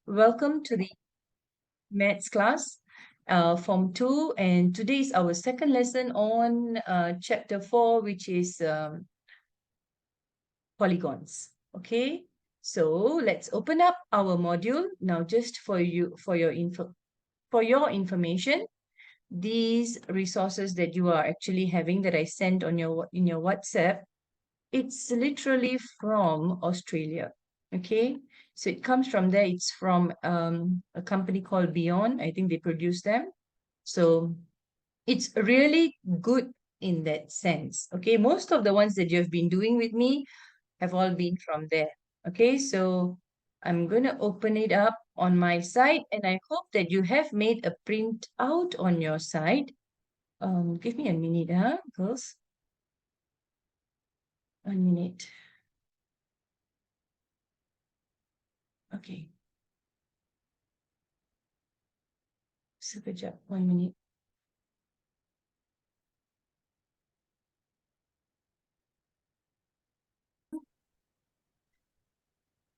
Welcome to the maths class, Form 2, and today is our second lesson on Chapter 4, which is polygons. Okay, so let's open up our module now. Just for your information, these resources that you are actually having that I sent on in your WhatsApp, it's literally from Australia. Okay, so it comes from there. It's from a company called Beyond. I think they produce them. So it's really good in that sense. Okay, most of the ones that you have been doing with me have all been from there. Okay, so I'm going to open it up on my side, and I hope that you have made a print out on your side. Give me a minute, girls. 1 minute. Okay. Sekejap, 1 minute.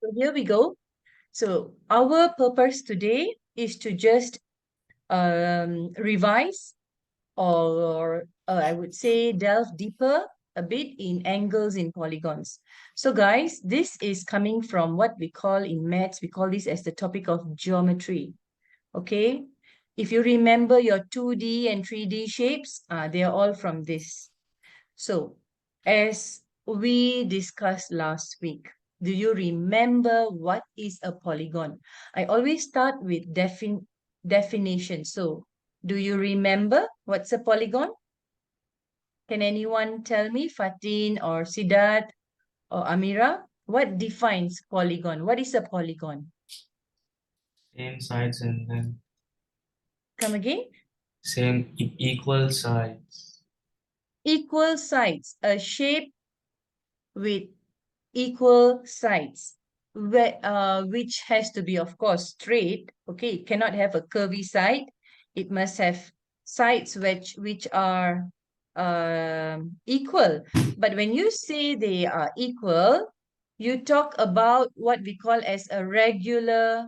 So here we go. So our purpose today is to just revise or I would say delve deeper a bit in angles in polygons. So guys, this is coming from what we call in maths, we call this as the topic of geometry. Okay. If you remember your 2D and 3D shapes, they are all from this. So, as we discussed last week, do you remember what is a polygon? I always start with definition. So, do you remember what's a polygon? Can anyone tell me, Fatin or Siddharth or Amira? What defines polygon? What is a polygon? Same sides and then Come again? same equal sides. Equal sides, a shape with equal sides, which has to be, of course, straight. Okay, it cannot have a curvy side. It must have sides which are equal. But when you say they are equal, you talk about what we call as a regular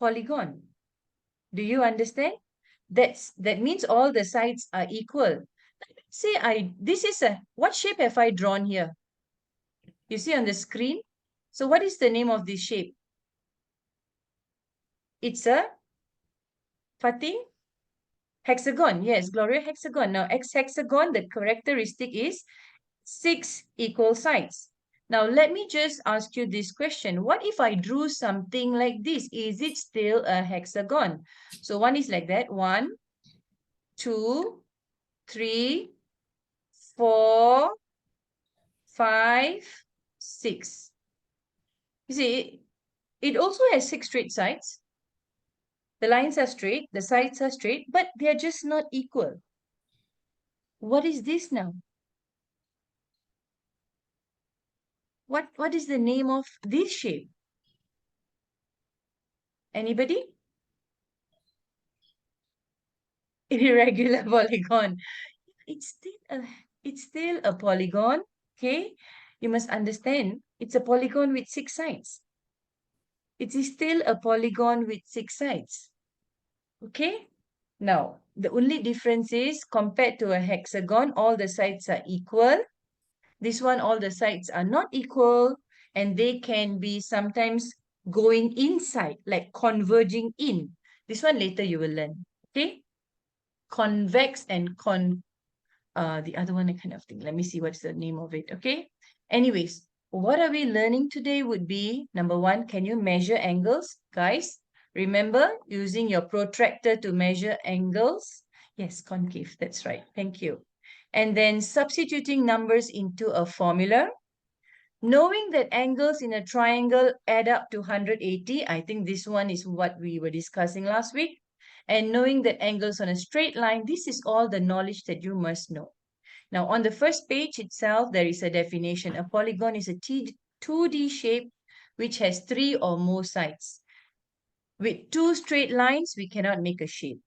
polygon. Do you understand? That means all the sides are equal. Say this is what shape have I drawn here? You see on the screen? So what is the name of this shape? It's a Fatih? Hexagon. Yes, Gloria, hexagon. Now, hexagon, the characteristic is 6 equal sides. Now, let me just ask you this question. What if I drew something like this? Is it still a hexagon? So one is like that. 1, 2, 3, 4, 5, 6. You see, it also has 6 straight sides. The lines are straight, the sides are straight, but they are just not equal. What is this now? What is the name of this shape? Anybody? Irregular polygon. It's still a polygon, okay? You must understand, it's a polygon with 6 sides. It is still a polygon with 6 sides. Okay? Now, the only difference is compared to a hexagon, all the sides are equal. This one, all the sides are not equal, and they can be sometimes going inside, like converging in. This one later you will learn. Okay? Convex and the other one I kind of think. Let me see what's the name of it. Okay. Anyways, what are we learning today would be number 1, can you measure angles? Guys, remember using your protractor to measure angles? Yes, concave. That's right. Thank you. And then substituting numbers into a formula. Knowing that angles in a triangle add up to 180, I think this one is what we were discussing last week. And knowing that angles on a straight line, this is all the knowledge that you must know. Now, on the first page itself, there is a definition. A polygon is a 2D shape which has 3 or more sides. With 2 straight lines, we cannot make a shape.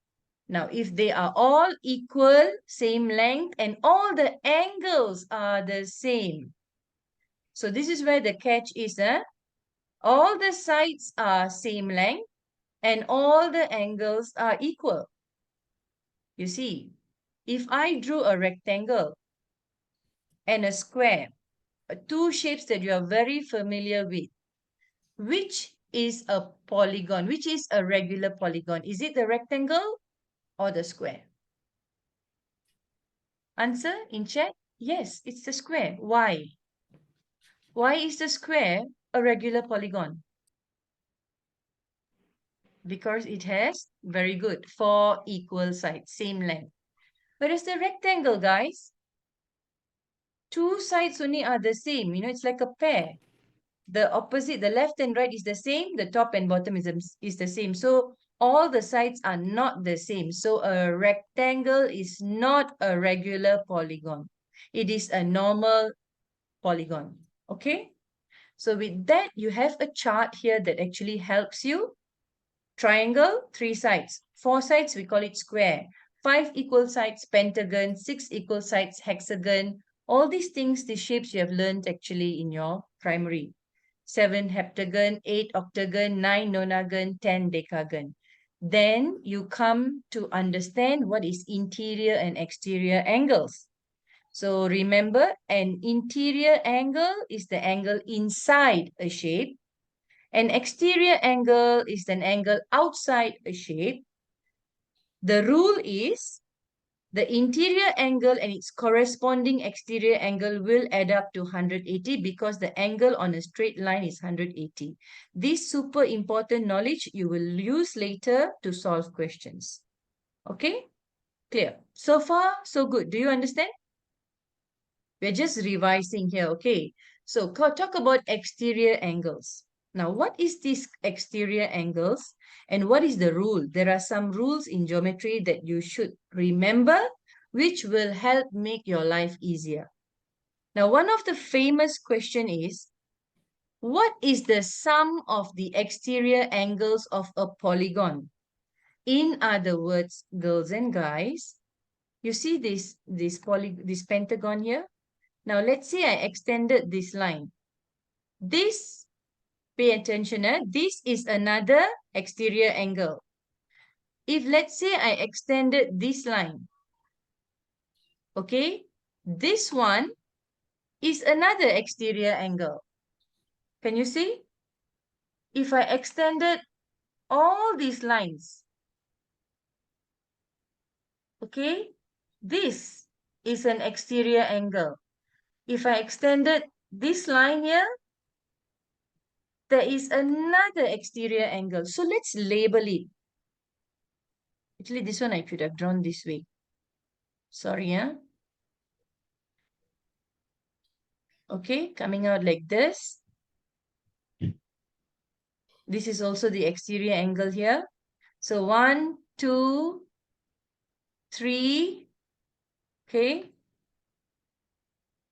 Now, if they are all equal, same length, and all the angles are the same. So this is where the catch is, All the sides are same length and all the angles are equal. You see, if I drew a rectangle and a square, two shapes that you are very familiar with, which is a polygon? Which is a regular polygon? Is it the rectangle or the square? Answer in chat. Yes, it's the square. Why? Why is the square a regular polygon? Because it has, very good, four equal sides, same length. Whereas the rectangle, guys, two sides only are the same. You know, it's like a pair. The opposite, the left and right is the same. The top and bottom is the same. So all the sides are not the same. So a rectangle is not a regular polygon. It is a normal polygon. Okay? So with that, you have a chart here that actually helps you. Triangle, three sides. Four sides, we call it square. Five equal sides, pentagon. Six equal sides, hexagon. All these things, the shapes you have learned actually in your primary. 7 heptagon, 8 octagon, 9 nonagon, 10 decagon. Then you come to understand what is interior and exterior angles. So remember, an interior angle is the angle inside a shape. An exterior angle is an angle outside a shape. The rule is the interior angle and its corresponding exterior angle will add up to 180 because the angle on a straight line is 180. This super important knowledge you will use later to solve questions. Okay? Clear. So far, so good. Do you understand? We're just revising here, okay? So talk about exterior angles. Now, what is these exterior angles and what is the rule? There are some rules in geometry that you should remember, which will help make your life easier. Now, one of the famous question is, what is the sum of the exterior angles of a polygon? In other words, girls and guys, you see this pentagon here? Now, let's say I extended this line. This, pay attention, this is another exterior angle. If let's say I extended this line, okay, this one is another exterior angle. Can you see? If I extended all these lines, okay, this is an exterior angle. If I extended this line here, there is another exterior angle. So let's label it. Actually, this one I should have drawn this way. Sorry, yeah. Okay, coming out like this. This is also the exterior angle here. So 1, 2, 3. Okay.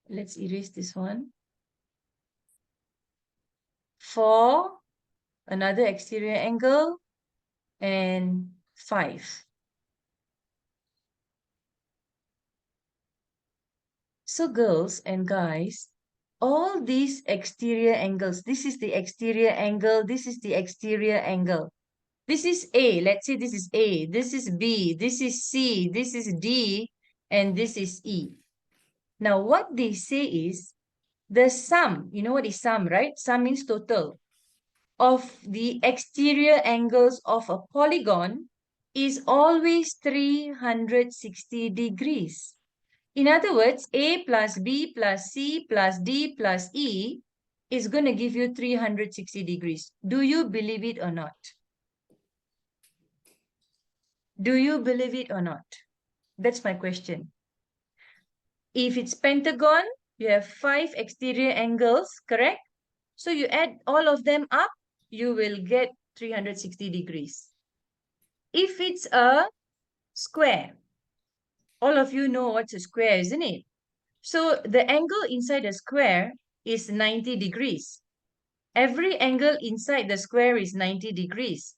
Let's erase this one. 4, another exterior angle, and 5. So girls and guys, all these exterior angles, this is the exterior angle, this is the exterior angle. This is A, let's say this is A, this is B, this is C, this is D, and this is E. Now what they say is, the sum, you know what is sum, right? Sum means total, of the exterior angles of a polygon is always 360 degrees. In other words, A plus B plus C plus D plus E is going to give you 360 degrees. Do you believe it or not? Do you believe it or not? That's my question. If it's pentagon, you have 5 exterior angles, correct? So you add all of them up, you will get 360 degrees. If it's a square, all of you know what's a square, isn't it? So the angle inside a square is 90 degrees. Every angle inside the square is 90 degrees.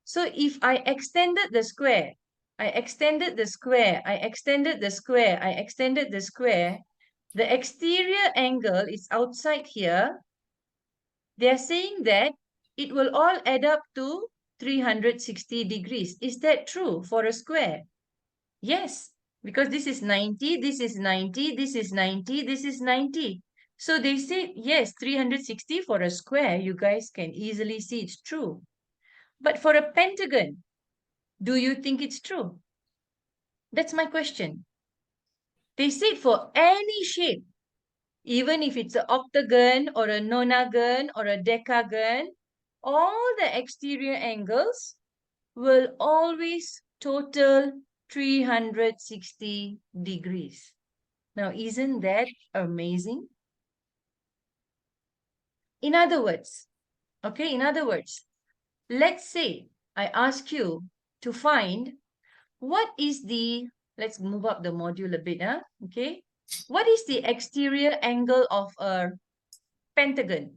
So if I extended the square, I extended the square, I extended the square, I extended the square, the exterior angle is outside here They are saying that it will all add up to 360 degrees. Is that true for a square? Yes, because this is 90, this is 90, this is 90, this is 90. So they say, yes, 360 for a square. You guys can easily see it's true. But for a pentagon, do you think it's true? That's my question. They say for any shape, even if it's an octagon or a nonagon or a decagon, all the exterior angles will always total 360 degrees. Now, isn't that amazing? In other words, let's say I ask you to find what is the, let's move up the module a bit, okay? What is the exterior angle of a pentagon?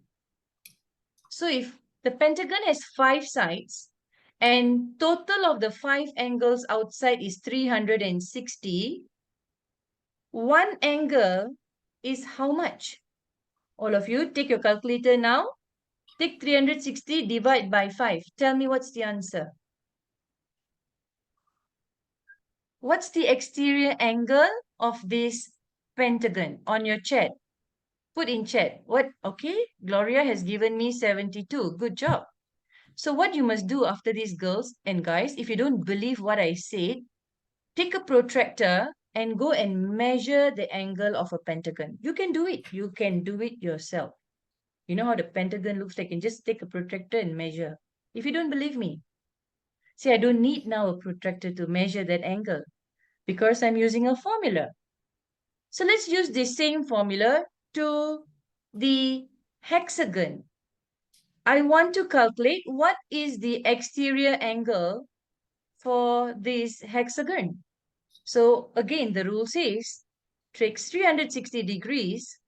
So if the pentagon has 5 sides and total of the 5 angles outside is 360, one angle is how much? All of you, take your calculator now. Take 360, divide by 5. Tell me what's the answer. What's the exterior angle of this pentagon on your chat? Put in chat. What? Okay, Gloria has given me 72. Good job. So what you must do after this, girls and guys, if you don't believe what I said, take a protractor and go and measure the angle of a pentagon. You can do it. You can do it yourself. You know how the pentagon looks like, and just take a protractor and measure. If you don't believe me, see, I don't need now a protractor to measure that angle because I'm using a formula. So let's use the same formula to the hexagon. I want to calculate what is the exterior angle for this hexagon. So again, the rule says take 360 degrees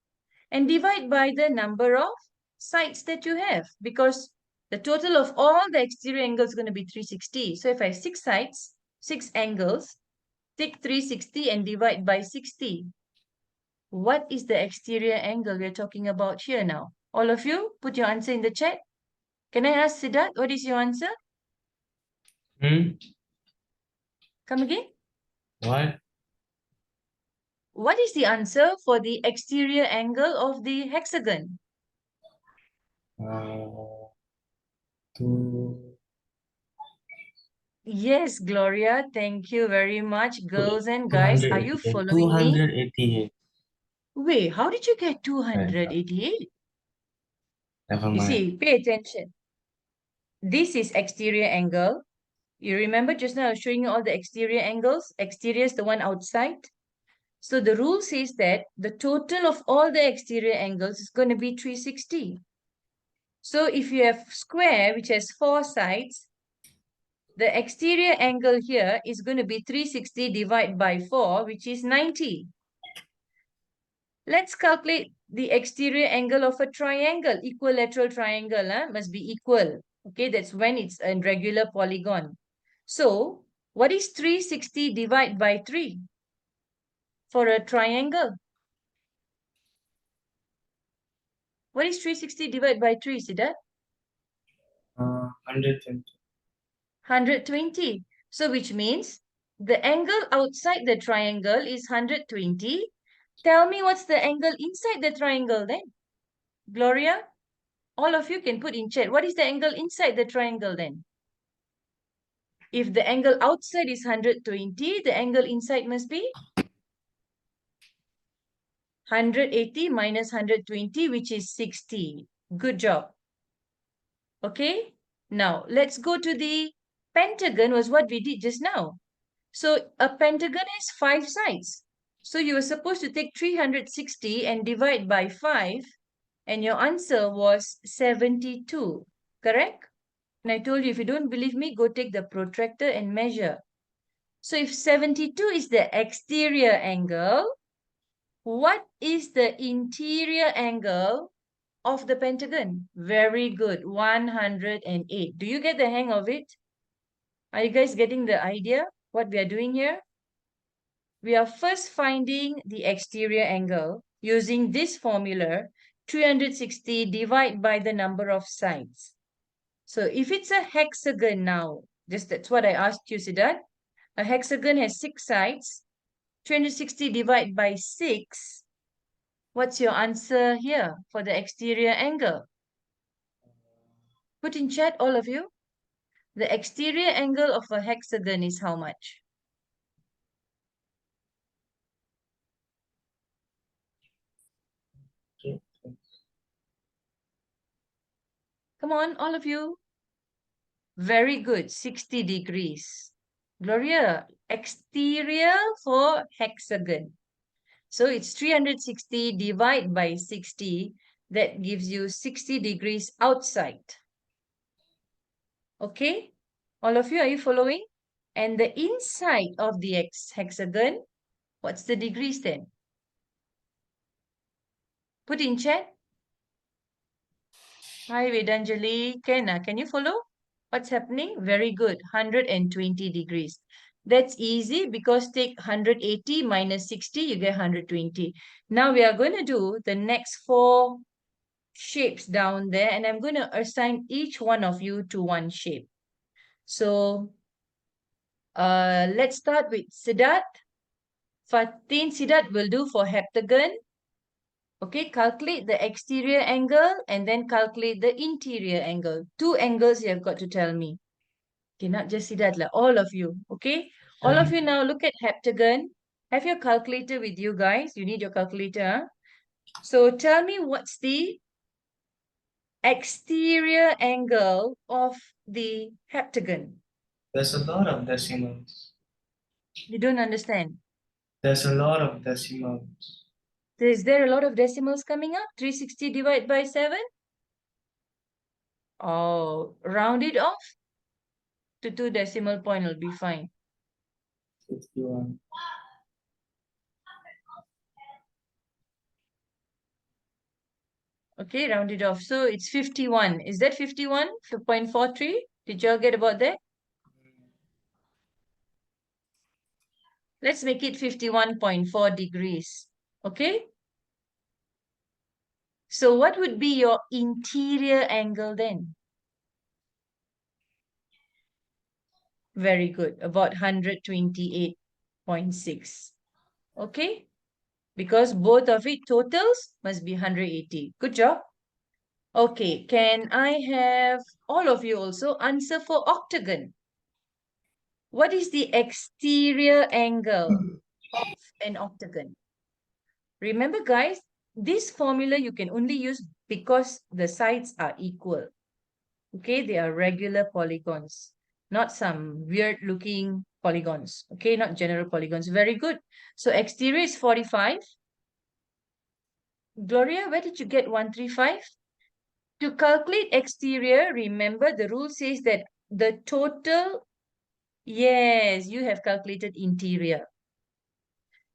and divide by the number of sides that you have, because the total of all the exterior angles is going to be 360. So if I have 6 sides, 6 angles, take 360 and divide by 60. What is the exterior angle we're talking about here now? All of you, put your answer in the chat. Can I ask Siddharth, what is your answer? Come again? What? What is the answer for the exterior angle of the hexagon? Uh, two. Yes, Gloria, thank you very much. Girls and guys, are you 288. following me? 288. Wait, how did you get Right. 288? Never You mind. see, pay attention. This is exterior angle. You remember just now I was showing you all the exterior angles? Exterior is the one outside. So the rule says that the total of all the exterior angles is going to be 360. So if you have square which has 4 sides, the exterior angle here is going to be 360 divided by 4, which is 90. Let's calculate the exterior angle of a triangle, equilateral triangle, must be equal. Okay, that's when it's a regular polygon. So, what is 360 divided by 3 for a triangle? What is 360 divided by 3, Siddharth? 120. 120. So, which means the angle outside the triangle is 120. Tell me what's the angle inside the triangle then? Gloria, all of you can put in chat. What is the angle inside the triangle then? If the angle outside is 120, the angle inside must be 180 minus 120, which is 60. Good job. Okay. Now, let's go to the pentagon was what we did just now. So, a pentagon has 5 sides. So, you were supposed to take 360 and divide by 5, and your answer was 72. Correct? And I told you, if you don't believe me, go take the protractor and measure. So if 72 is the exterior angle, what is the interior angle of the pentagon? Very good, 108. Do you get the hang of it? Are you guys getting the idea what we are doing here? We are first finding the exterior angle using this formula 360 divide by the number of sides. So if it's a hexagon now, that's what I asked you, Siddharth. A hexagon has 6 sides. 360 divided by 6. What's your answer here for the exterior angle? Put in chat, all of you. The exterior angle of a hexagon is how much? Come on, all of you. Very good, 60 degrees. Gloria, exterior for hexagon. So it's 360 divided by 60. That gives you 60 degrees outside. Okay? All of you, are you following? And the inside of the hexagon, what's the degrees then? Put in chat. Hi, Vedanjali. Can you follow? What's happening? Very good. 120 degrees. That's easy because take 180 minus 60, you get 120. Now we are going to do the next 4 shapes down there, and I'm going to assign each one of you to one shape. So let's start with Siddharth. Fatin, Siddharth will do for heptagon. Okay, calculate the exterior angle and then calculate the interior angle. 2 angles you have got to tell me. Okay, not just Siddharth, all of you. Okay, all of you now look at heptagon. Have your calculator with you guys. You need your calculator. Huh? So tell me what's the exterior angle of the heptagon. There's a lot of decimals. You don't understand. There's a lot of decimals. Is there a lot of decimals coming up? 360 divided by 7? Oh, round it off to 2 decimal point will be fine. 51. Okay, round it off. So it's 51. Is that 51.43? Did you all get about that? Let's make it 51.4 degrees. Okay? So what would be your interior angle then? Very good. About 128.6. Okay? Because both of it totals must be 180. Good job. Okay, can I have all of you also answer for octagon? What is the exterior angle of an octagon? Remember, guys, this formula you can only use because the sides are equal. Okay, they are regular polygons, not some weird looking polygons. Okay, not general polygons. Very good. So exterior is 45. Gloria, where did you get 135? To calculate exterior, remember the rule says that the total, yes, you have calculated interior.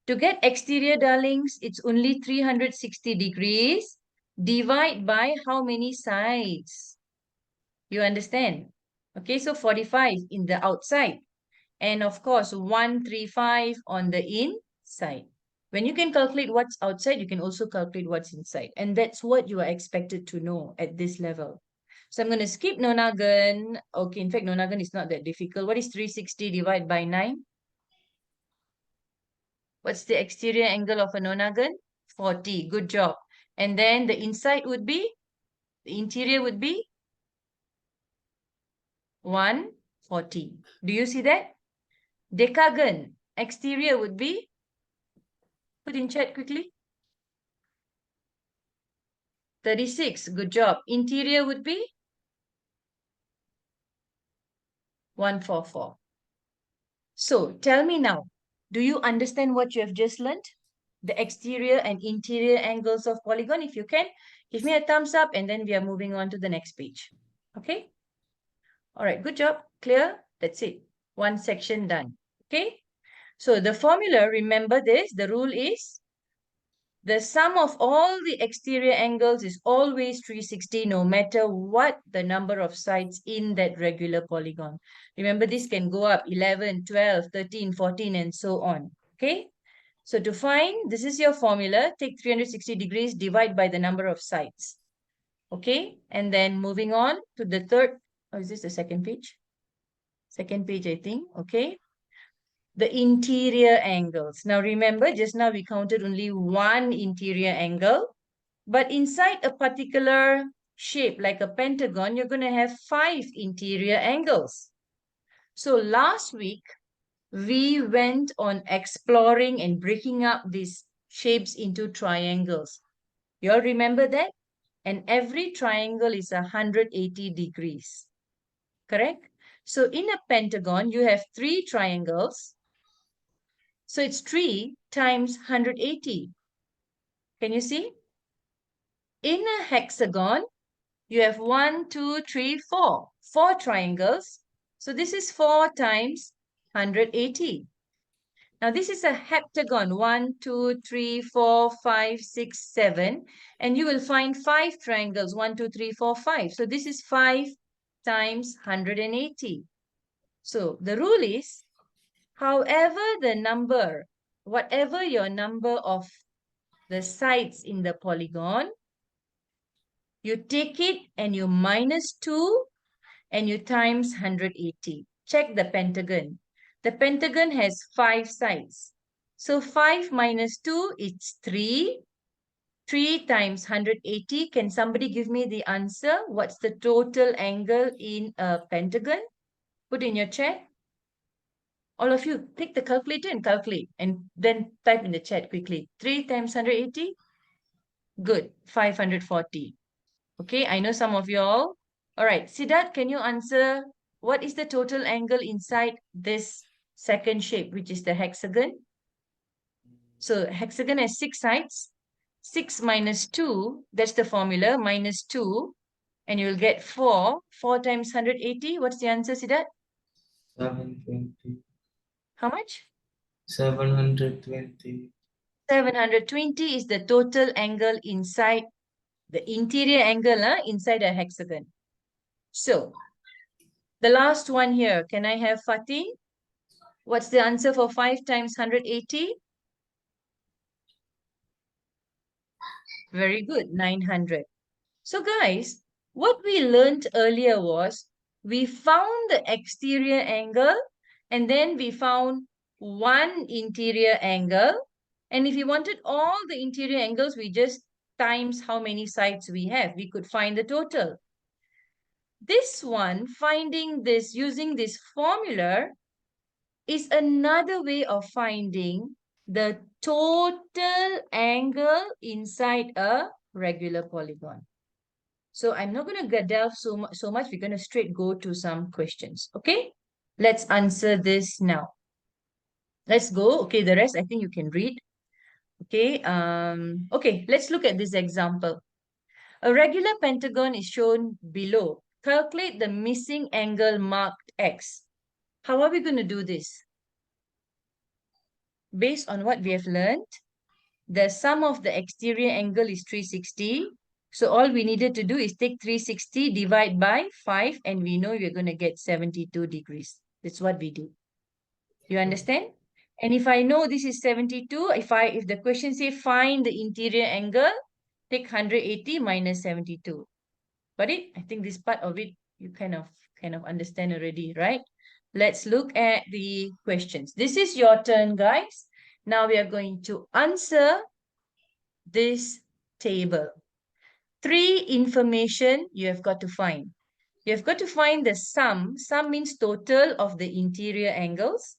To get exterior, darlings, it's only 360 degrees. Divide by how many sides? You understand? Okay, so 45 in the outside. And of course, 135 on the inside. When you can calculate what's outside, you can also calculate what's inside. And that's what you are expected to know at this level. So I'm going to skip nonagon. Okay, in fact, nonagon is not that difficult. What is 360 divided by 9? What's the exterior angle of a nonagon? 40. Good job. And then the inside would be, the interior would be 140. Do you see that? Decagon, exterior would be, put in chat quickly. 36. Good job. Interior would be 144. So tell me now, do you understand what you have just learned? The exterior and interior angles of polygon. If you can, give me a thumbs up and then we are moving on to the next page. Okay? All right, good job. Clear? That's it. One section done. Okay? So the formula, remember this, the rule is the sum of all the exterior angles is always 360 no matter what the number of sides in that regular polygon. Remember, this can go up 11, 12, 13, 14 and so on. Okay? So to find, this is your formula. Take 360 degrees, divide by the number of sides. Okay, and then moving on to the third, or is this the second page? Second page, I think. Okay, the interior angles. Now remember, just now we counted only one interior angle, but inside a particular shape, like a pentagon, you're going to have 5 interior angles. So last week, we went on exploring and breaking up these shapes into triangles. You all remember that? And every triangle is 180 degrees, correct? So in a pentagon, you have 3 triangles. So it's 3 times 180. Can you see? In a hexagon, you have 1, 2, 3, 4. 4 triangles. So this is 4 times 180. Now this is a heptagon. 1, 2, 3, 4, 5, 6, 7. And you will find 5 triangles. 1, 2, 3, 4, 5. So this is 5 times 180. So the rule is, however the number, whatever your number of the sides in the polygon, you take it and you minus 2 and you times 180. Check the pentagon. The pentagon has 5 sides. So 5 minus 2 is 3. 3 times 180. Can somebody give me the answer? What's the total angle in a pentagon? Put in your chat. All of you, take the calculator and calculate. And then type in the chat quickly. 3 times 180. Good. 540. Okay, I know some of you all. All right, Siddharth, can you answer what is the total angle inside this second shape, which is the hexagon? So hexagon has 6 sides. 6 minus 2, that's the formula, minus 2. And you'll get 4. 4 times 180, what's the answer, Siddharth? 720. How much? 720. 720 is the total angle inside, the interior angle inside a hexagon. So, the last one here, can I have Fatih? What's the answer for 5 times 180? Very good, 900. So guys, what we learned earlier was we found the exterior angle and then we found one interior angle. And if we wanted all the interior angles, we just times how many sides we have. We could find the total. This one, finding this using this formula, is another way of finding the total angle inside a regular polygon. So I'm not going to delve so much. We're going to straight go to some questions. Okay, let's answer this now. Let's go. Okay, the rest I think you can read. Okay, okay, let's look at this example. A regular pentagon is shown below. Calculate the missing angle marked X. How are we going to do this? Based on what we have learned, the sum of the exterior angle is 360. So all we needed to do is take 360, divide by 5, and we know we're going to get 72 degrees. That's what we do. You understand? And if I know this is 72, if the question say find the interior angle, take 180 minus 72. Got it? I think this part of it you kind of understand already, right? Let's look at the questions. This is your turn, guys. Now we are going to answer this table. 3 information you have got to find. You have got to find the sum. Sum means total of the interior angles.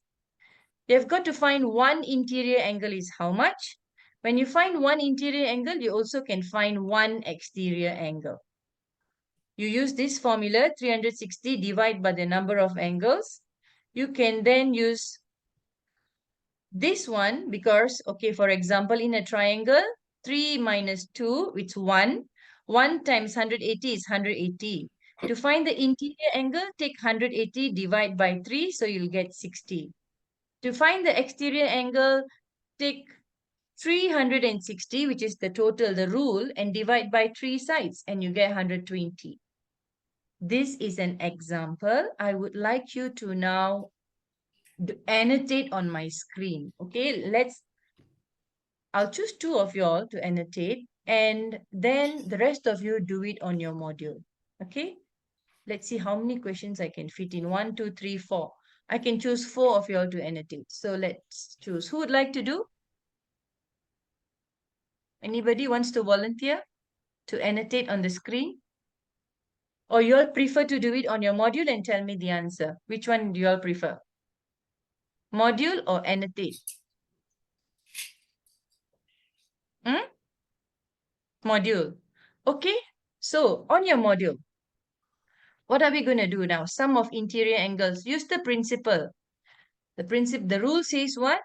You have got to find one interior angle is how much. When you find one interior angle, you also can find one exterior angle. You use this formula, 360 divide by the number of angles. You can then use this one because, okay, for example, in a triangle, 3 minus 2, it's 1. 1 times 180 is 180. To find the interior angle, take 180, divide by 3, so you'll get 60. To find the exterior angle, take 360, which is the total, the rule, and divide by 3 sides, and you get 120. This is an example. I would like you to now annotate on my screen. Okay, let's I'll choose two of you all to annotate, and then the rest of you do it on your module. Okay? Let's see how many questions I can fit in. 1, 2, 3, 4. I can choose 4 of you all to annotate. So let's choose. Who would like to do? Anybody wants to volunteer to annotate on the screen? Or you all prefer to do it on your module and tell me the answer? Which one do you all prefer? Module or annotate? Hmm? Module. Okay. So on your module, what are we going to do now? Sum of interior angles. Use the principle. The rule says what?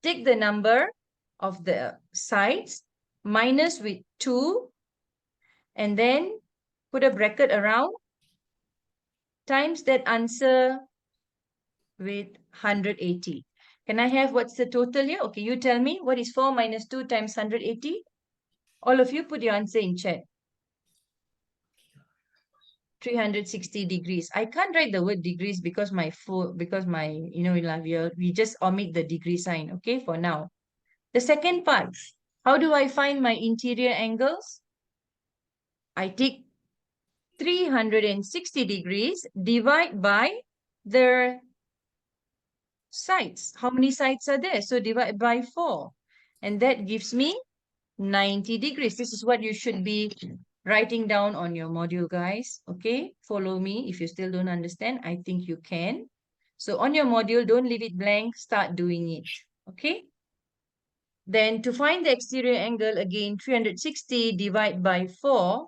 Take the number of the sides minus with 2 and then put a bracket around times that answer with 180. Can I have what's the total here? Okay, you tell me what is 4 minus 2 times 180? All of you put your answer in chat. 360 degrees. I can't write the word degrees because we just omit the degree sign, okay, for now. The second part, how do I find my interior angles? I take 360 degrees, divide by the sides. How many sides are there? So divide by 4. And that gives me 90 degrees. This is what you should be writing down on your module, guys. Okay, follow me. If you still don't understand, I think you can. So on your module, don't leave it blank. Start doing it. Okay. Then to find the exterior angle, again, 360 divide by 4,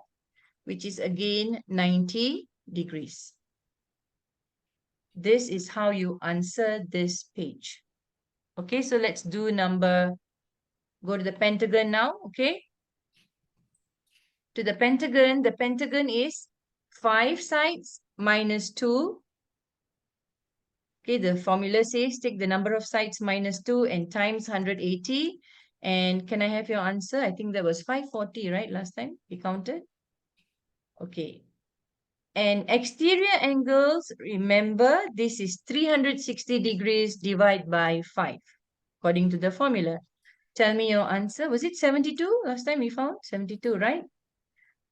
which is again 90 degrees. This is how you answer this page. Okay, so let's do go to the pentagon now, okay? To the pentagon is 5 sides minus 2. Okay, the formula says take the number of sides minus 2 and times 180. And can I have your answer? I think that was 540, right? Last time we counted. Okay. And exterior angles, remember, this is 360 degrees divided by 5, according to the formula. Tell me your answer. Was it 72? Last time we found 72, right?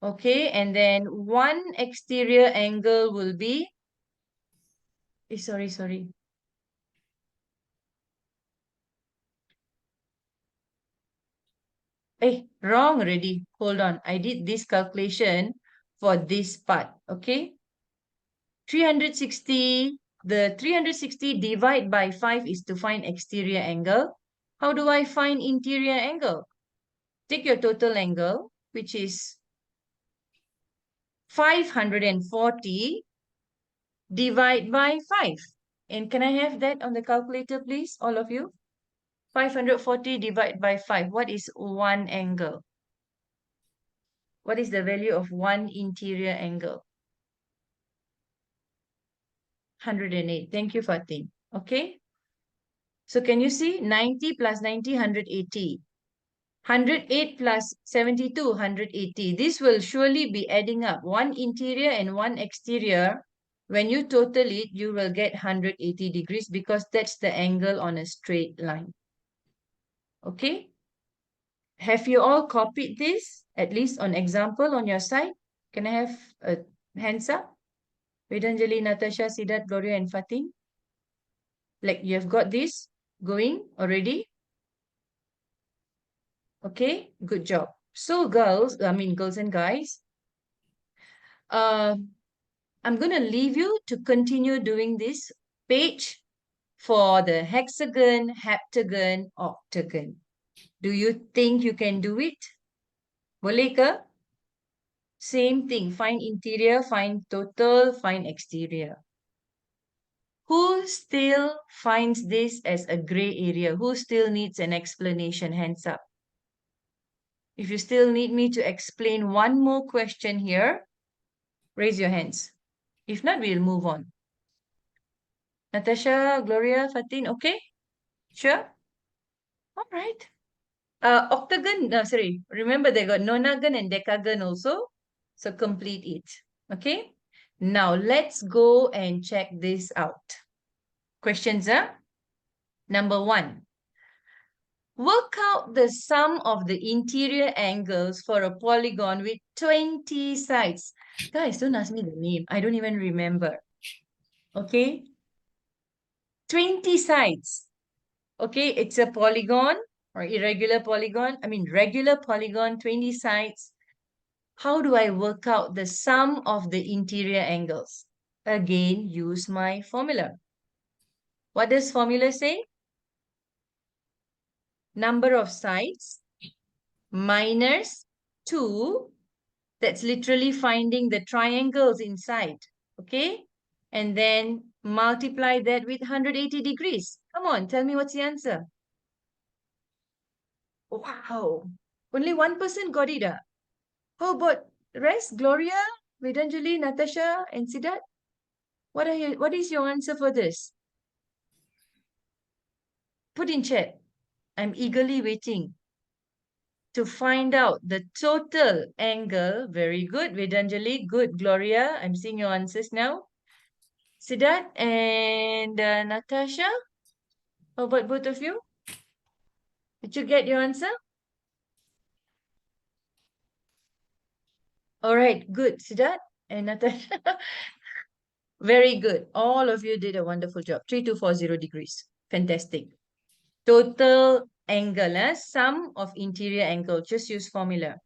Okay, and then one exterior angle will be, sorry. Wrong already. Hold on. I did this calculation for this part, okay? 360, the 360 divide by 5 is to find exterior angle. How do I find interior angle? Take your total angle, which is 540 divide by 5. And can I have that on the calculator, please, all of you? 540 divided by 5. What is one angle? What is the value of one interior angle? 108. Thank you, Fatin. Okay. So can you see 90 plus 90, 180. 108 plus 72, 180. This will surely be adding up. One interior and one exterior. When you total it, you will get 180 degrees because that's the angle on a straight line. Okay. Have you all copied this, at least on example on your side? Can I have a hands up? Vedanjali, Natasha, Siddharth, Gloria, and Fatin. Like you have got this going already? Okay, good job. So girls and guys, I'm going to leave you to continue doing this page for the hexagon, heptagon, octagon. Do you think you can do it? Boleh ke? Same thing. Find interior, find total, find exterior. Who still finds this as a gray area? Who still needs an explanation? Hands up. If you still need me to explain one more question here, raise your hands. If not, we'll move on. Natasha, Gloria, Fatin, okay? Sure? All right. Octagon, no, sorry. Remember, they got nonagon and decagon also. So complete it. Okay? Now, let's go and check this out. Questions, Number 1. Work out the sum of the interior angles for a polygon with 20 sides. Guys, don't ask me the name. I don't even remember. Okay? 20 sides. Okay, it's a polygon or irregular polygon. I mean, regular polygon, 20 sides. How do I work out the sum of the interior angles? Again, use my formula. What does formula say? Number of sides minus 2. That's literally finding the triangles inside. Okay? And then multiply that with 180 degrees. Come on, tell me what's the answer. Wow. Only one person got it. How about the rest? Gloria, Vedanjali, Natasha, and Siddharth? What is your answer for this? Put in chat. I'm eagerly waiting to find out the total angle. Very good, Vedanjali. Good, Gloria. I'm seeing your answers now. Siddharth and Natasha, how about both of you? Did you get your answer? All right, good. Siddharth and Natasha. Very good. All of you did a wonderful job. 3240 degrees. Fantastic. Total angle, sum of interior angle. Just use formula.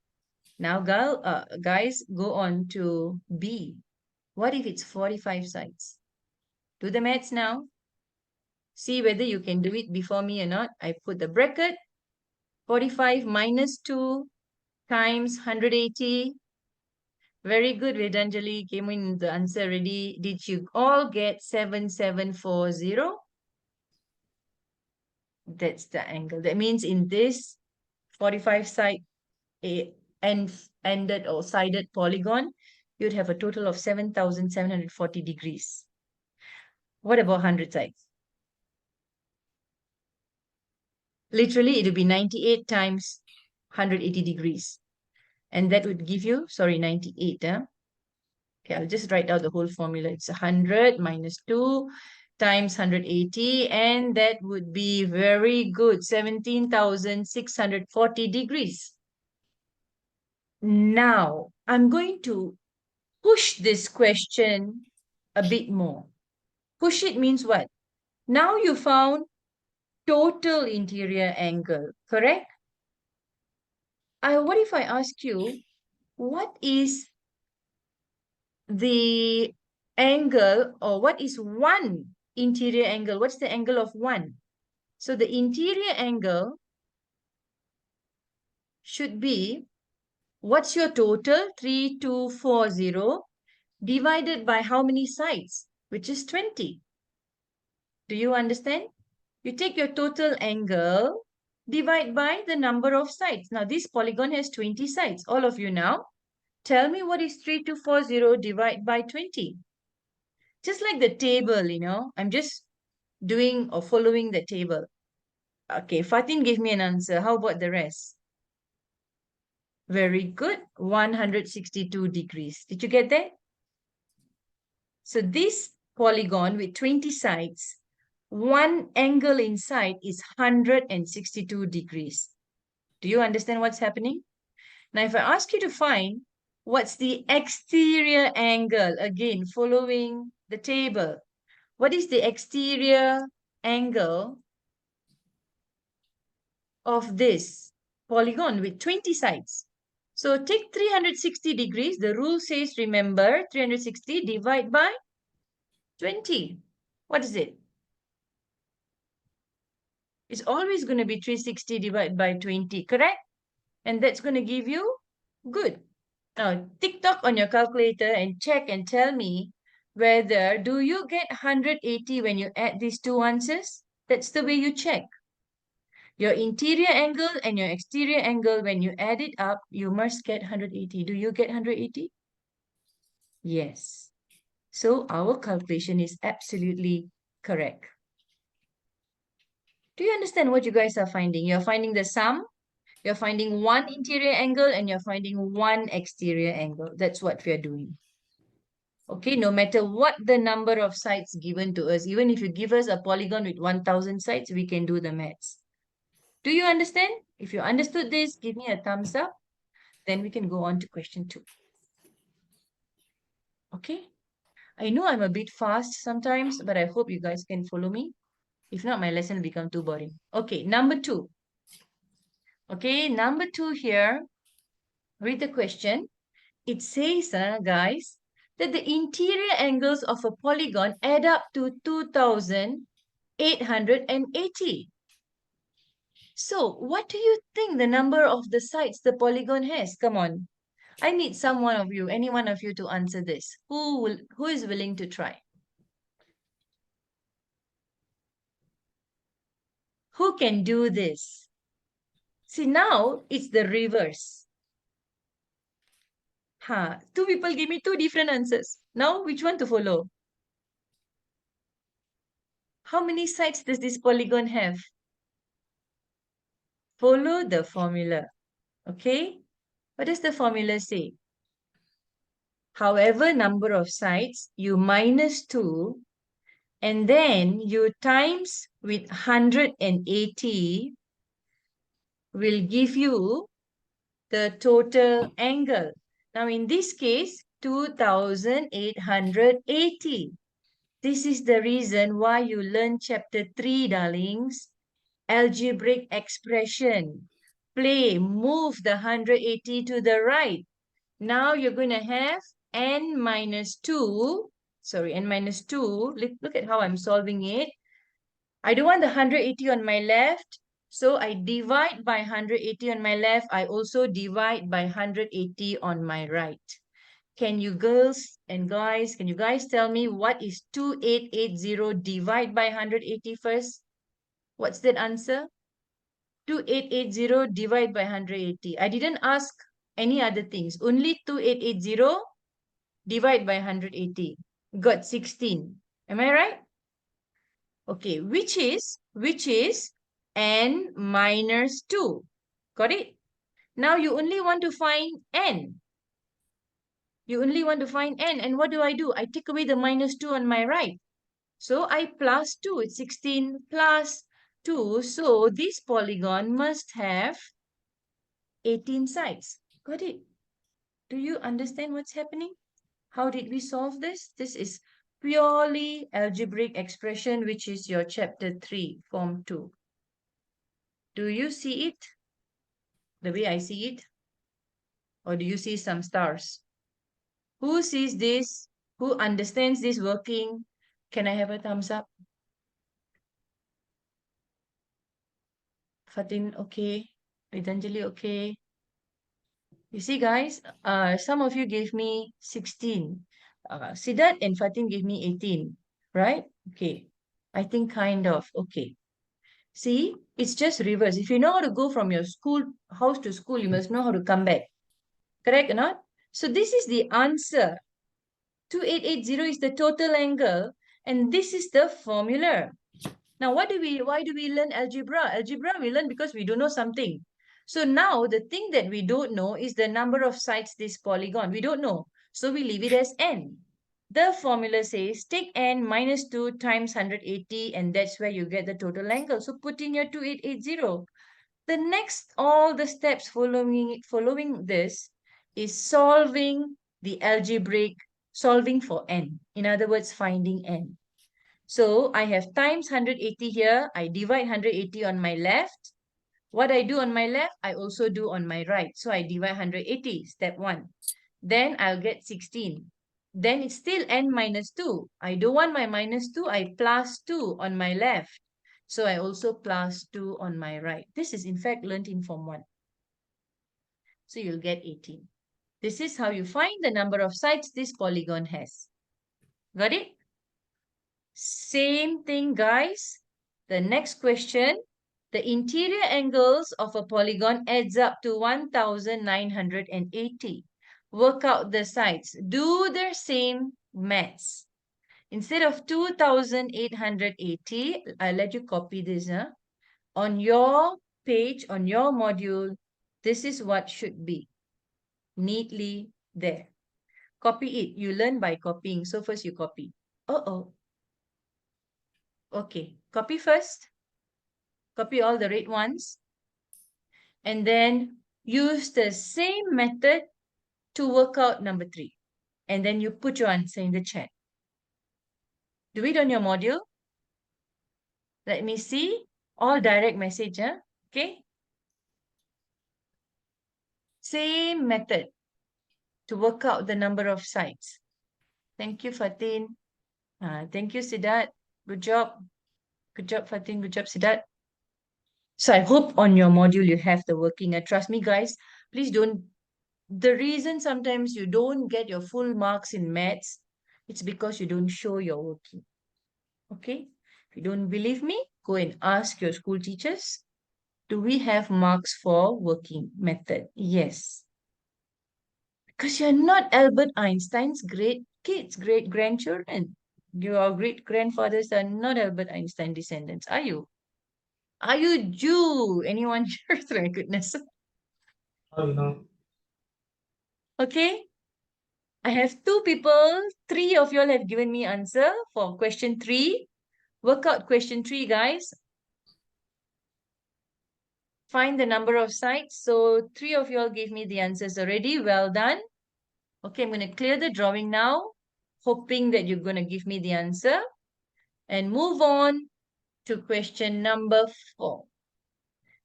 Now, guys, go on to B. What if it's 45 sides? Do the maths now. See whether you can do it before me or not. I put the bracket. 45 minus 2 times 180. Very good, Vedanjali. Came in the answer already. Did you all get 7740? That's the angle. That means in this 45 side ended or sided polygon, you'd have a total of 7,740 degrees. What about 100 sides? Literally, it would be 98 times 180 degrees. And that would give you, sorry, 98. Okay, I'll just write out the whole formula. It's 100 minus 2 times 180. And that would be very good, 17,640 degrees. Now, I'm going to push this question a bit more. Push it means what? Now you found total interior angle, correct? What if I ask you, what is the angle or what is one interior angle? What's the angle of one? So the interior angle should be, what's your total? 3240 divided by how many sides? Which is 20. Do you understand? You take your total angle, divide by the number of sides. Now this polygon has 20 sides. All of you now, tell me what is 3240 divided by 20. Just like the table, I'm just doing or following the table. Okay, Fatin gave me an answer. How about the rest? Very good. 162 degrees. Did you get that? So this polygon with 20 sides, one angle inside is 162 degrees. Do you understand what's happening? Now, if I ask you to find what's the exterior angle, again, following the table, what is the exterior angle of this polygon with 20 sides? So take 360 degrees. The rule says, remember, 360 divide by 20. What is it? It's always going to be 360 divided by 20, correct? And that's going to give you good. Now, tick tock on your calculator and check and tell me whether do you get 180 when you add these two answers? That's the way you check. Your interior angle and your exterior angle, when you add it up, you must get 180. Do you get 180? Yes. So our calculation is absolutely correct. Do you understand what you guys are finding? You're finding the sum, you're finding one interior angle, and you're finding one exterior angle. That's what we are doing. Okay, no matter what the number of sides given to us, even if you give us a polygon with 1,000 sides, we can do the maths. Do you understand? If you understood this, give me a thumbs up. Then we can go on to question 2. Okay? I know I'm a bit fast sometimes, but I hope you guys can follow me. If not, my lesson will become too boring. Okay, number 2. Okay, number 2 here. Read the question. It says, guys, that the interior angles of a polygon add up to 2,880. So, what do you think the number of the sides the polygon has? Come on. I need someone of you, any one of you to answer this. Who is willing to try? Who can do this? See, now it's the reverse. Two people give me two different answers. Now, which one to follow? How many sides does this polygon have? Follow the formula. Okay? What does the formula say? However number of sides, you minus 2, and then you times with 180 will give you the total angle. Now, in this case, 2,880. This is the reason why you learn chapter 3, darlings. Algebraic expression. Play, move the 180 to the right. Now you're going to have n minus 2. Sorry, n minus 2. Look at how I'm solving it. I don't want the 180 on my left. So I divide by 180 on my left. I also divide by 180 on my right. Can you girls and guys, can you guys tell me what is 2880 divide by 180 first? What's that answer? 2880 divide by 180. I didn't ask any other things. Only 2880 divide by 180. Got 16. Am I right? Okay, which is n minus 2. Got it? Now you only want to find n. You only want to find n. And what do? I take away the minus 2 on my right. So I plus 2. It's 16 plus 2. So this polygon must have 18 sides. Got it? Do you understand what's happening? How did we solve this? This is purely algebraic expression, which is your chapter 3, form 2. Do you see it the way I see it? Or do you see some stars? Who sees this? Who understands this working? Can I have a thumbs up? Fatin, okay. Vidanjali, okay. You see, guys, some of you gave me 16. Siddharth and Fatin gave me 18, right? Okay. I think kind of, okay. See, it's just reverse. If you know how to go from your house to school, you must know how to come back. Correct or not? So this is the answer. 2880 is the total angle, and this is the formula. Now, why do we learn algebra? Algebra we learn because we don't know something. So now the thing that we don't know is the number of sides this polygon. We don't know. So we leave it as n. The formula says take n minus 2 times 180, and that's where you get the total angle. So put in your 2880. The next, all the steps following this is solving solving for n. In other words, finding n. So I have times 180 here. I divide 180 on my left. What I do on my left, I also do on my right. So I divide 180, step 1. Then I'll get 16. Then it's still n minus 2. I don't want my minus 2. I plus 2 on my left. So I also plus 2 on my right. This is in fact learned in form 1. So you'll get 18. This is how you find the number of sides this polygon has. Got it? Same thing, guys. The next question. The interior angles of a polygon adds up to 1,980. Work out the sides. Do the same maths. Instead of 2,880, I'll let you copy this. On your page, on your module, this is what should be. Neatly there. Copy it. You learn by copying. So first you copy. Uh-oh. Okay. Copy first. Copy all the red ones. And then use the same method to work out number 3. And then you put your answer in the chat. Do it on your module. Let me see. All direct message, huh? Okay. Same method to work out the number of sides. Thank you, Fatin. Thank you, Siddharth. Good job. Good job, Fatin. Good job, Siddharth. So I hope on your module you have the working. Trust me, guys. Please don't. The reason sometimes you don't get your full marks in maths, it's because you don't show your working. Okay? If you don't believe me, go and ask your school teachers. Do we have marks for working method? Yes. Because you're not Albert Einstein's great kids, great grandchildren. Your great grandfathers are not Albert Einstein descendants, are you? Are you Jew? Anyone here? My goodness. How you know? Okay. I have 2 people. 3 of you all have given me answer for question 3. Work out question 3, guys. Find the number of sides. So 3 of you all gave me the answers already. Well done. Okay, I'm going to clear the drawing now, hoping that you're going to give me the answer. And move on to question number 4.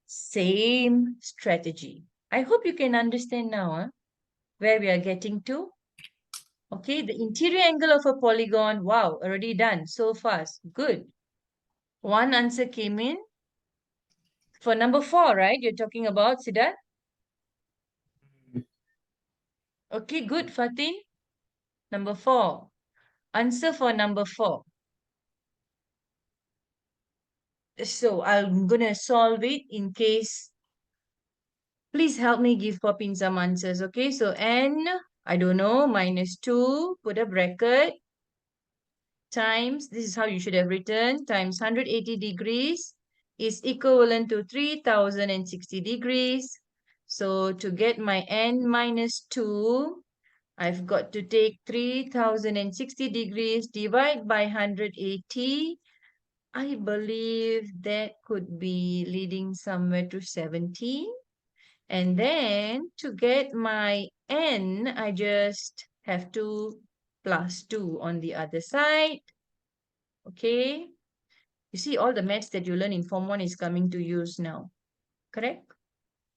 Same strategy. I hope you can understand now where we are getting to. Okay, the interior angle of a polygon. Wow, already done so fast. Good. One answer came in. For number 4, right? You're talking about, Siddharth? Okay, good, Fatin. Number 4. Answer for number 4. So I'm going to solve it in case. Please help me give Popin some answers, okay? So n, I don't know, minus 2, put a bracket, times, this is how you should have written, times 180 degrees is equivalent to 3060 degrees. So to get my n minus 2, I've got to take 3060 degrees, divide by 180. I believe that could be leading somewhere to 17. And then to get my n, I just have to plus 2 on the other side. Okay. You see, all the maths that you learn in Form 1 is coming to use now. Correct?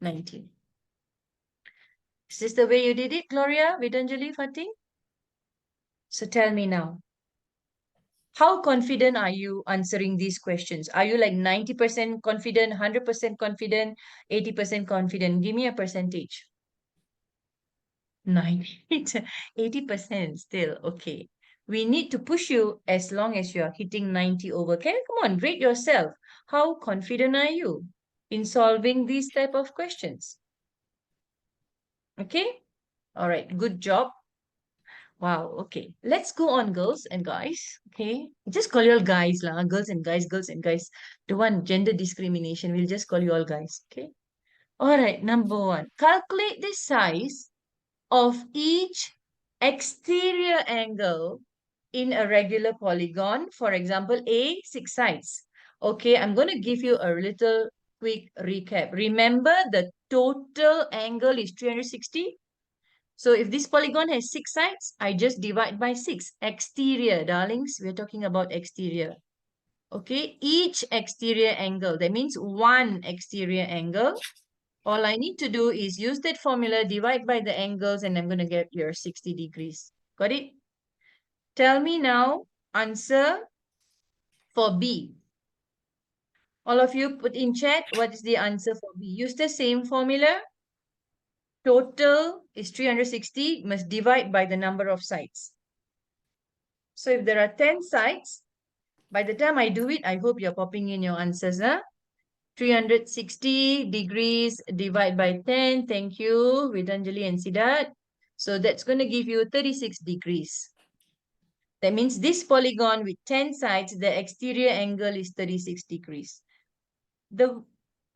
19. Is this the way you did it, Gloria, Vidanjali, Fatih? So tell me now. How confident are you answering these questions? Are you like 90% confident, 100% confident, 80% confident? Give me a percentage. 90, 80% still. Okay. We need to push you as long as you are hitting 90 over. Can you come on, rate yourself. How confident are you in solving these type of questions? Okay. All right. Good job. Wow. Okay. Let's go on, girls and guys. Okay. Just call you all guys, lah. Girls and guys, girls and guys. Don't want gender discrimination. We'll just call you all guys. Okay. All right. Number 1. Calculate the size of each exterior angle in a regular polygon. For example, A, 6 sides. Okay, I'm going to give you a little quick recap. Remember, the total angle is 360. So if this polygon has 6 sides, I just divide by 6. Exterior, darlings, we're talking about exterior. Okay, each exterior angle, that means one exterior angle. All I need to do is use that formula, divide by the angles, and I'm going to get your 60 degrees. Got it? Tell me now, answer for B. All of you put in chat, what is the answer for B? Use the same formula. Total is 360, must divide by the number of sides. So if there are 10 sides, by the time I do it, I hope you're popping in your answers. Huh? 360 degrees divide by 10. Thank you, Vidanjali and Siddharth. So that's going to give you 36 degrees. That means this polygon with 10 sides, the exterior angle is 36 degrees.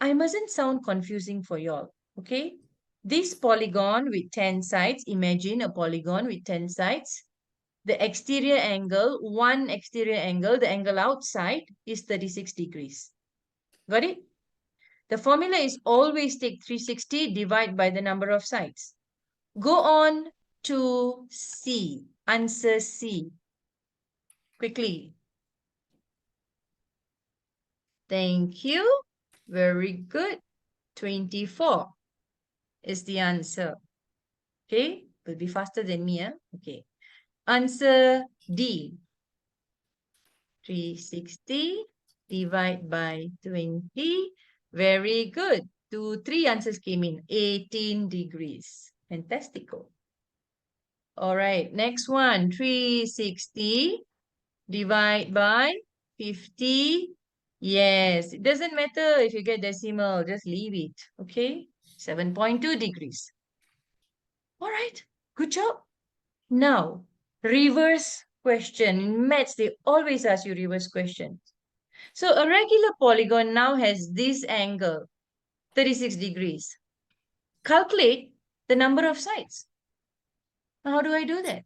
I mustn't sound confusing for y'all, okay? This polygon with 10 sides, imagine a polygon with 10 sides. The exterior angle, one exterior angle, the angle outside is 36 degrees. Got it? The formula is always take 360, divide by the number of sides. Go on to C. Answer C. Quickly. Thank you. Very good. 24 is the answer. Okay, will be faster than me. Okay. Answer D. 360 divide by 20. Very good. 3 answers came in. 18 degrees. Fantastical. All right, next one. 360 divide by 50. Yes, it doesn't matter if you get decimal, just leave it. Okay, 7.2 degrees. All right, good job. Now, reverse question. In maths, they always ask you reverse questions. So a regular polygon now has this angle, 36 degrees. Calculate the number of sides. How do I do that?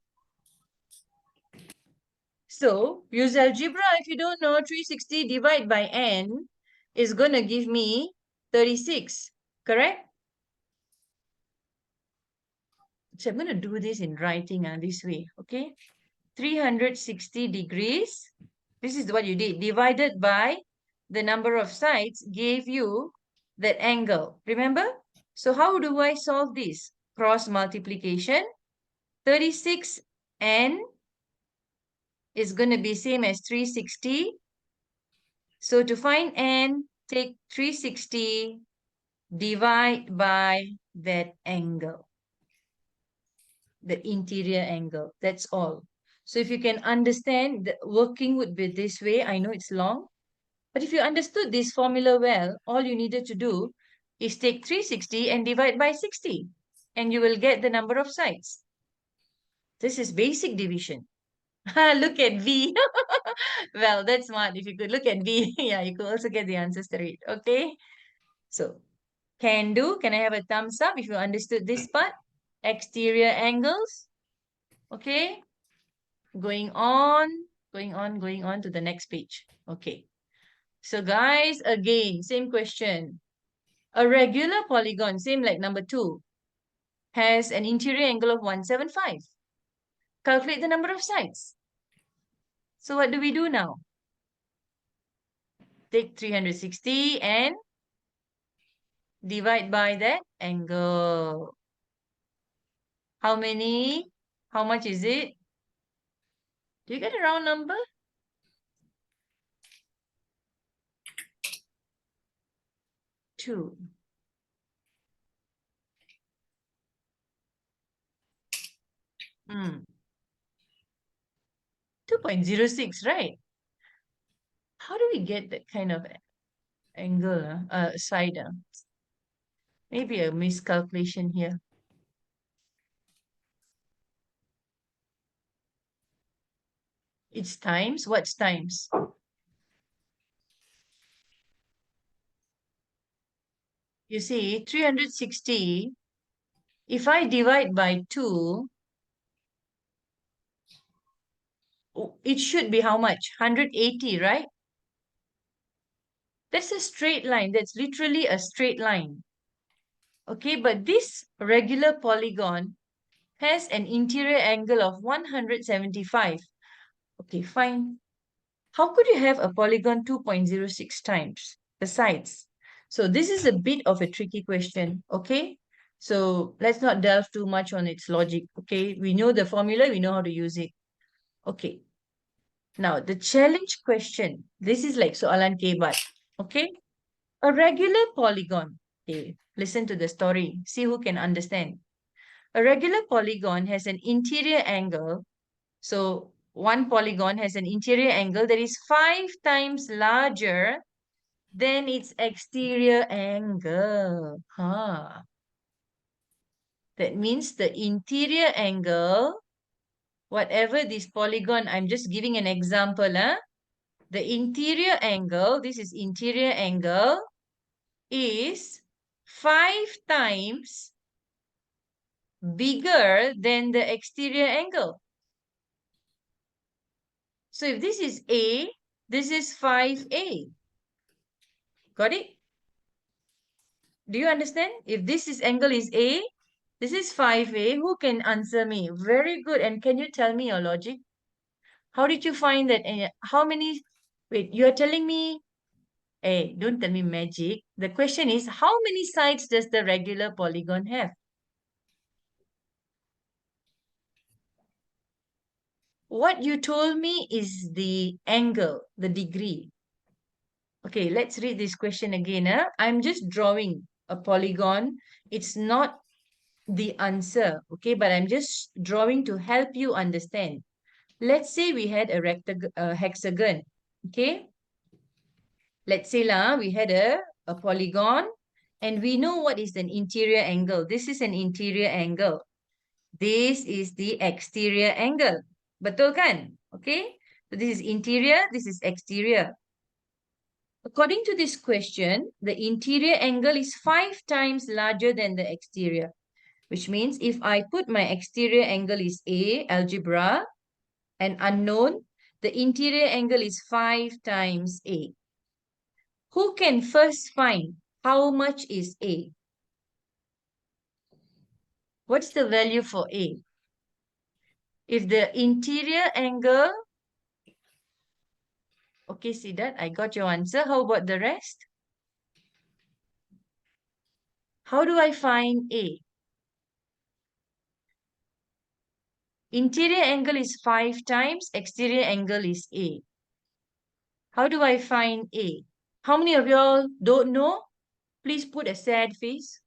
So use algebra. If you don't know, 360 divided by n is going to give me 36, correct? So I'm going to do this in writing this way, okay? 360 degrees. This is what you did. Divided by the number of sides gave you that angle. Remember? So how do I solve this? Cross multiplication. 36n is going to be same as 360. So to find n, take 360, divide by that angle, the interior angle. That's all. So if you can understand, the working would be this way. I know it's long, but if you understood this formula well, all you needed to do is take 360 and divide by 60, and you will get the number of sides. This is basic division. Look at V. Well, that's smart. If you could look at V, yeah, you could also get the answers straight. Okay. So, can do. Can I have a thumbs up if you understood this part? Exterior angles. Okay. Going on to the next page. Okay. So, guys, again, same question. A regular polygon, same like number 2, has an interior angle of 175. Calculate the number of sides. So, what do we do now? Take 360 and divide by that angle. How many? How much is it? Do you get a round number? 2. Hmm. 2.06, right? How do we get that kind of angle, side? Maybe a miscalculation here. It's times. What's times? You see, 360, if I divide by 2, it should be how much? 180, right? That's a straight line. That's literally a straight line. Okay, but this regular polygon has an interior angle of 175. Okay, fine. How could you have a polygon 2.06 times the sides? So this is a bit of a tricky question, okay? So let's not delve too much on its logic, okay? We know the formula, we know how to use it. Okay. Now, the challenge question. This is like soalan kebat, okay? A regular polygon. Okay, listen to the story. See who can understand. A regular polygon has an interior angle. So one polygon has an interior angle that is 5 times larger than its exterior angle. That means the interior angle, whatever this polygon, I'm just giving an example. The interior angle, this is interior angle, is 5 times bigger than the exterior angle. So if this is A, this is 5A. Got it? Do you understand? If this is angle is A, this is 5A. Who can answer me? Very good. And can you tell me your logic? How did you find that? How many? Wait, you're telling me, hey, don't tell me magic. The question is, how many sides does the regular polygon have? What you told me is the angle, the degree. Okay, let's read this question again. I'm just drawing a polygon. It's not the answer, okay? But I'm just drawing to help you understand. Let's say we had a hexagon, okay? Let's say we had a polygon and we know what is an interior angle. This is an interior angle. This is the exterior angle. Betul kan? Okay? So this is interior, this is exterior. According to this question, the interior angle is 5 times larger than the exterior, which means if I put my exterior angle is A, algebra, and unknown, the interior angle is 5 times A. Who can first find how much is A? What's the value for A? If the interior angle, okay, see that? I got your answer. How about the rest? How do I find A? Interior angle is 5 times, exterior angle is A. How do I find A? How many of y'all don't know? Please put a sad face.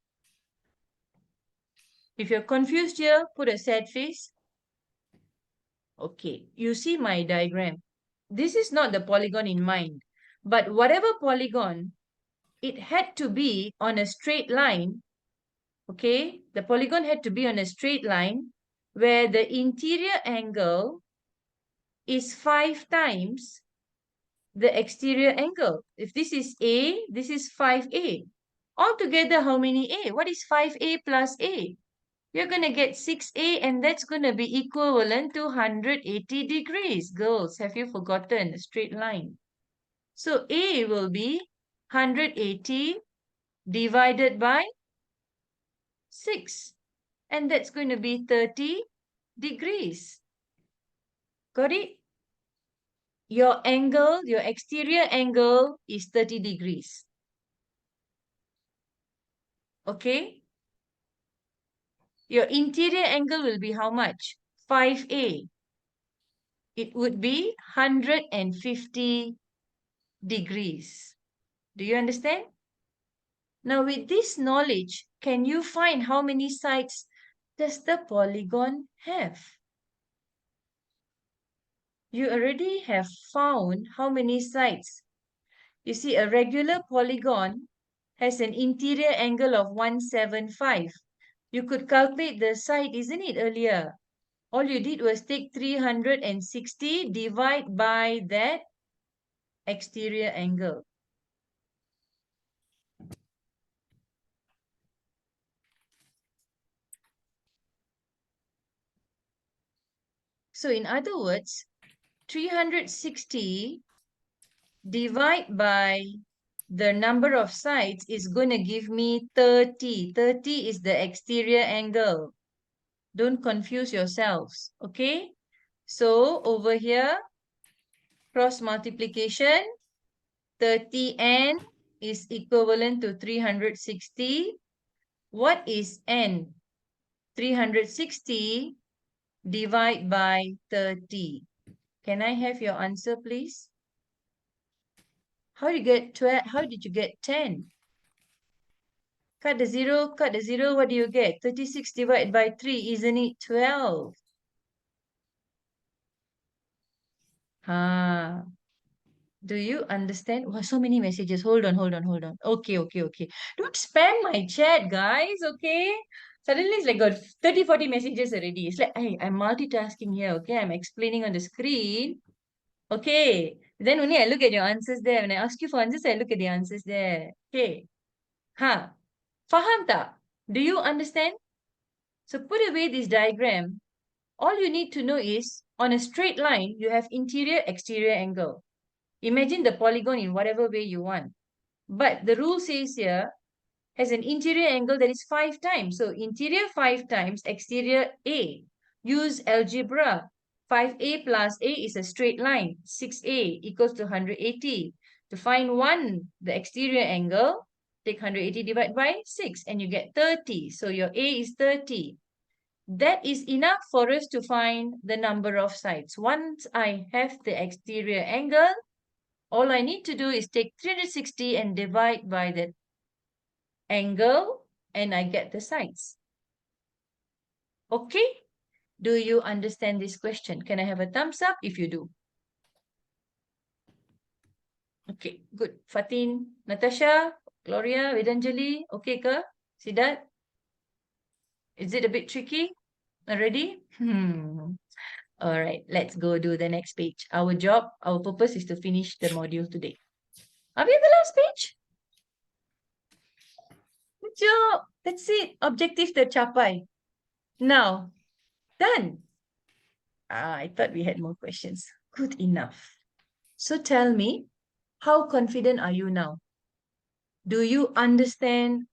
If you're confused here, put a sad face. Okay, you see my diagram. This is not the polygon in mind, but whatever polygon, it had to be on a straight line. Okay, the polygon had to be on a straight line where the interior angle is 5 times the exterior angle. If this is A, this is 5A. Altogether, how many A? What is 5A plus A? You're going to get 6A and that's going to be equivalent to 180 degrees. Girls, have you forgotten a straight line? So A will be 180 divided by 6. And that's going to be 30 degrees. Got it? Your angle, your exterior angle is 30 degrees. Okay? Your interior angle will be how much? 5A. It would be 150 degrees. Do you understand? Now, with this knowledge, can you find how many sides does the polygon have? You already have found how many sides. You see, a regular polygon has an interior angle of 175. You could calculate the side, isn't it, earlier? All you did was take 360, divide by that exterior angle. So in other words, 360 divide by the number of sides is going to give me 30. 30 is the exterior angle. Don't confuse yourselves, okay? So over here, cross multiplication, 30n is equivalent to 360. What is n? 360 divide by 30. Can I have your answer, please? How did you get 12? How did you get 10? Cut the 0, cut the 0, what do you get? 36 divided by 3, isn't it 12? Ah, do you understand? Wow, so many messages. Hold on, hold on, hold on. Okay, okay, okay. Don't spam my chat, guys, okay? Suddenly it's like got 30, 40 messages already. It's like, hey, I'm multitasking here, okay? I'm explaining on the screen. Okay. Then only I look at your answers there. When I ask you for answers, I look at the answers there. Okay. Ha. Faham tak? Do you understand? So put away this diagram. All you need to know is, on a straight line, you have interior, exterior angle. Imagine the polygon in whatever way you want. But the rule says here, has an interior angle that is 5 times. So interior 5 times exterior A. Use algebra. 5A plus A is a straight line. 6A equals to 180. To find 1, the exterior angle, take 180 divided by 6 and you get 30. So your A is 30. That is enough for us to find the number of sides. Once I have the exterior angle, all I need to do is take 360 and divide by the angle and I get the sides. Okay? Do you understand this question? Can I have a thumbs up if you do? Okay, good. Fatin, Natasha, Gloria, Vedanjali, okay ka? Siddharth? Is it a bit tricky already? All right, let's go do the next page. Our job, our purpose is to finish the module today. Are we at the last page? Good job. That's it. Objective tercapai. Now, done. I thought we had more questions. Good enough. So tell me, how confident are you now? Do you understand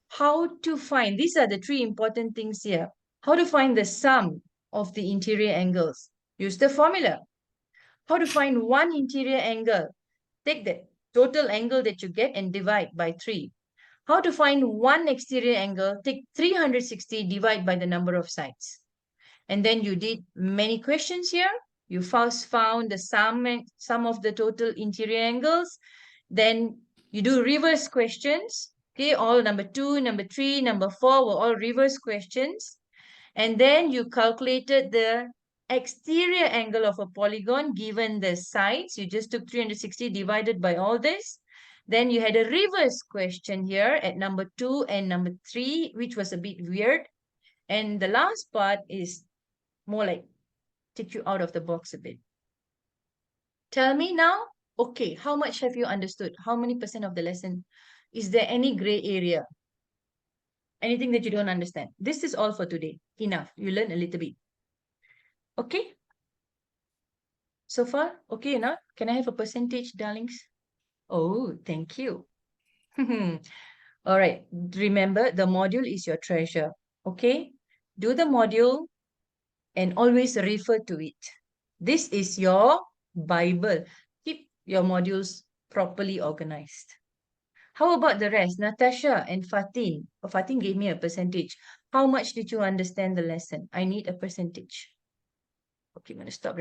how to find? These are the 3 important things here. How to find the sum of the interior angles. Use the formula. How to find one interior angle. Take the total angle that you get and divide by 3. How to find one exterior angle. Take 360, divide by the number of sides. And then you did many questions here. You first found the sum of the total interior angles. Then you do reverse questions. Okay, all number 2, number 3, number 4 were all reverse questions. And then you calculated the exterior angle of a polygon given the sides. You just took 360 divided by all this. Then you had a reverse question here at number 2 and number 3, which was a bit weird. And the last part is more like take you out of the box a bit. Tell me now, okay, how much have you understood? How many % of the lesson? Is there any gray area? Anything that you don't understand? This is all for today. Enough. You learn a little bit. Okay? So far? Okay enough? Can I have a percentage, darlings? Oh, thank you. All right. Remember, the module is your treasure. Okay? Do the module and always refer to it. This is your Bible. Keep your modules properly organized. How about the rest? Natasha and Fatin. Oh, Fatin gave me a percentage. How much did you understand the lesson? I need a percentage. Okay, I'm going to stop